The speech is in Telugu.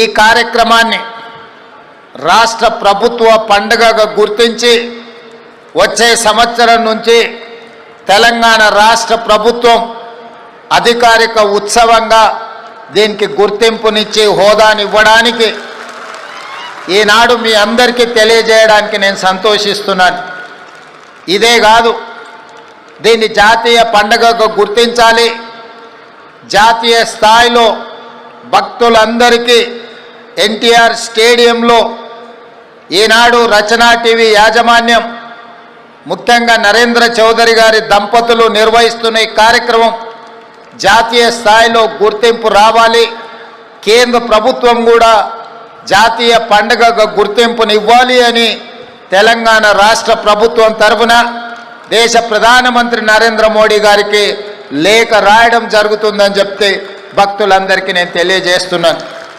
ఈ కార్యక్రమాన్ని రాష్ట్ర ప్రభుత్వ పండుగగా గుర్తించి వచ్చే సంవత్సరం నుంచి తెలంగాణ రాష్ట్ర ప్రభుత్వం అధికారిక ఉత్సవంగా దీనికి గుర్తింపునిచ్చి హోదానివ్వడానికి ఈనాడు మీ అందరికీ తెలియజేయడానికి నేను సంతోషిస్తున్నాను. ఇదే కాదు, దీన్ని జాతీయ పండుగగా గుర్తించాలి. జాతీయ స్థాయిలో భక్తులందరికీ ఎన్టీఆర్ స్టేడియంలో ఈనాడు రచనా టీవీ యాజమాన్యం, ముఖ్యంగా నరేంద్ర చౌదరి గారి దంపతులు నిర్వహిస్తున్న ఈ కార్యక్రమం జాతీయ స్థాయిలో గుర్తింపు రావాలి. కేంద్ర ప్రభుత్వం కూడా జాతీయ పండుగగా గుర్తింపునివ్వాలి అని తెలంగాణ రాష్ట్ర ప్రభుత్వం తరఫున దేశ ప్రధానమంత్రి నరేంద్ర మోడీ గారికి లేఖ రాయడం జరుగుతుందని చెప్తే భక్తులందరికీ నేను తెలియజేస్తున్నాను.